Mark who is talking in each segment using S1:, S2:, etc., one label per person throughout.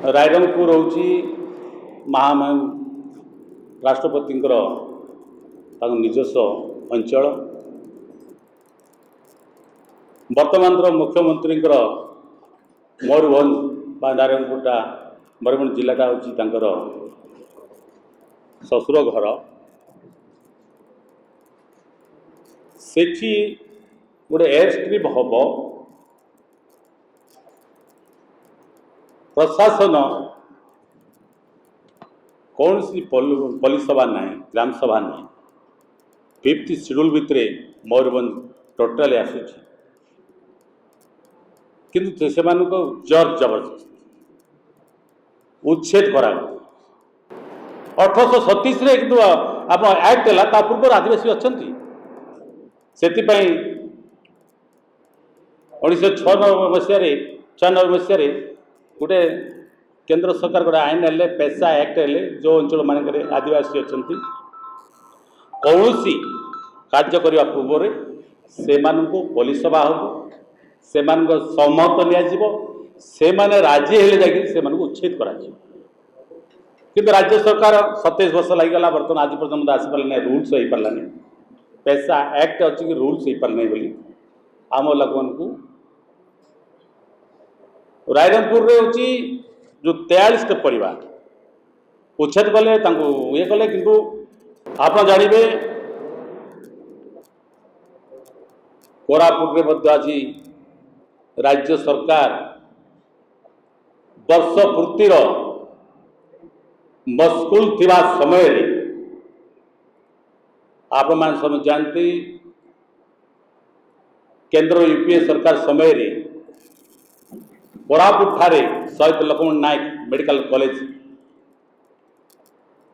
S1: रायरंगपुर हूँ महामहिम राष्ट्रपति निजस्व अंचल। वर्तमान मुख्यमंत्री मयूरभंज बा नारायणपुरटा मयूरभंज जिलाटा हूँ ससुर घर। सेठी गोटे एयर स्ट्रिप हम प्रशासन कौन सी पल्ली सभा ना ग्राम सभा ना 5th शेड्यूल भितर मयूरभंज टोटाली आसूँ किंतु से जर जबरदस्त उच्छेद करा 1837 कि आप एक्ट है पूर्व आदिवासी अच्छा से 1996 मसीह गोटे केंद्र सरकार गोटे आईन हेल्ले पेशा एक्ट हेल्ले जो अंचल मानक आदिवासी अच्छा कौन कार्य करने पूर्व से पल्ली सभा हम से सहमत नि राजी हेले जा उच्छेद कर किंतु राज्य सरकार 27 वर्ष लगेगा बर्तमान आज पर्यटन आसी पारे रूल्स हो पारानी पेशा एक्ट अच्छी कि रूल्स हो पारे बोली आम लोक मान रायरंगपुर हूँ जो 43 परिवार उच्छेद कले ये कले किंतु आप जानवे कोरापुट आज राज्य सरकार वर्ष पूर्तिर मस्कुल थिबा समय आप सब जानती केंद्र यूपीए सरकार समय कोरापुट ठारे शहीद लक्ष्मण नायक मेडिकल कॉलेज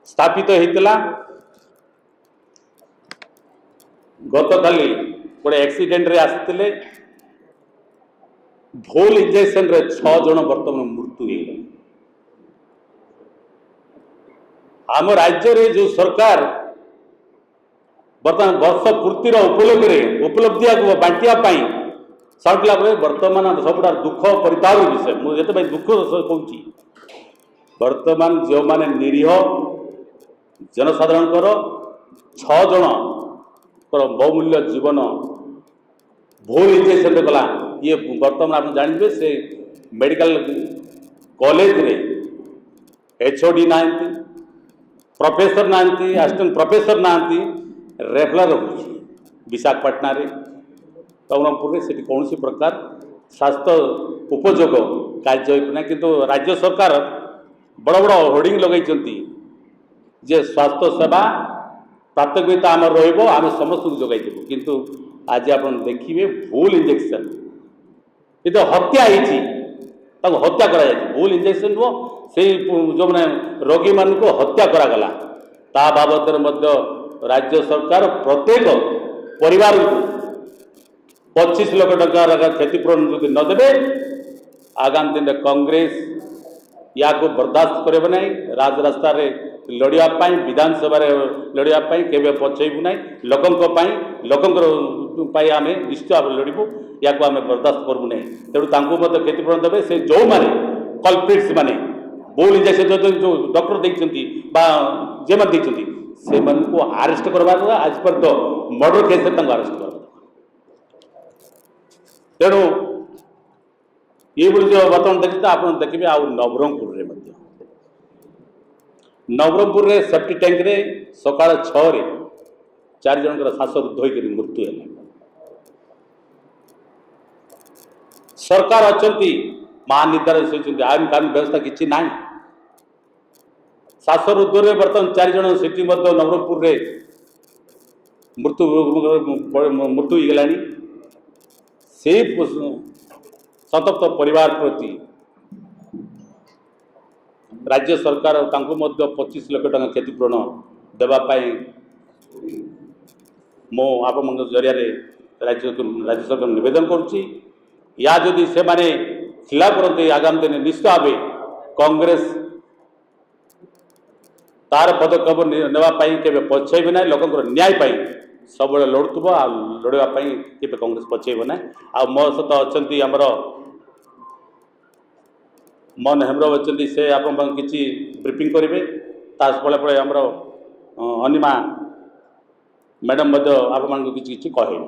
S1: स्थापित होता। गत काली गोटे एक्सीडेंट रे आसते भूल इंजेक्शन रे 6 जन बर्तमान मृत्यु हो आम राज्य रे जो सरकार बर्तमान वर्ष पूर्तिर उपलब्धि को बांटिया साउला बर्तमान सबुठ दुख परिताप विषय मुझे दुख कहूँ बर्तमान जो माने निरीह जनसाधारण 6 जन बहुमूल्य जीवन भूल इंजेक्शन गला ये बर्तमान आप जानते से मेडिकल कॉलेज रे एचओडी ना प्रोफेसर ना असिस्टेंट प्रोफेसर ना रेफलर हो विशाखापाटना रे ब्रह्मपुर से कौन प्रकार स्वास्थ्य उपयोग कार्य होना किंतु राज्य सरकार बड़ बड़ होर्डिंग लगे जे स्वास्थ्य सेवा प्राथमिकता आम रम समस्त जगह किंतु आज आप देखिए भूल इंजेक्शन ये तो हत्या हत्या करा भूल इंजेक्शन नुह से जो मैंने रोगी मान को हत्या करागला ता बाबद राज्य सरकार प्रत्येक परिवार को 25 लाख टंका क्षतिपूरण यदि नदेवे आगामी दिन में कांग्रेस या को बर्दाश्त करे ना राजरास्ता लड़ाई विधानसभा लड़ाई केवे पछेबू ना लोकंर आम निश्चित भाव लड़ू या आम बर्दाश्त करूँ ना तेणु क्षतिपूरण देवे से जो मैंने कल्प्रिट्स माने भूल इंजेक्शन जो डॉक्टर देखते जे मैंने से आरेस्ट करवा आज पर तो मर्डर केस आरेस्ट कर तेणु ये जो बर्तमान देखते आप देखिए आ नवरंगपुर नवरंगपुर सेफ्टी टैंक रे सकाल 6 रे 4 जन श्वासरुद्ध होकर मृत्यु है। सरकार अच्छा महानिर्धारण आईन कानून व्यवस्था किसी ना श्वासरुद्ध रे बर्तमान 4 जन से नवरंगपुर रे मृत्यु होगा से संतप्त परिवार प्रति राज्य सरकार 25 लाख टंका क्षतिपूरण देवाई मो आप जरिया राज्य सरकार निवेदन करुच्ची या जदि से माने खिलाफ करते आगामी दिन निश्चित भाव कांग्रेस तार पदक्षेप नापी के पछेब ना लोक न्याय सब लड़ुव लड़ाई के कांग्रेस पछेब ना आ मो सहित अच्छा आमर मन हेम्ब्रम अच्छी से आप किसी ब्रीफिंग करेंगे पले पले आमर अनिमा मैडम आप किसी कहे।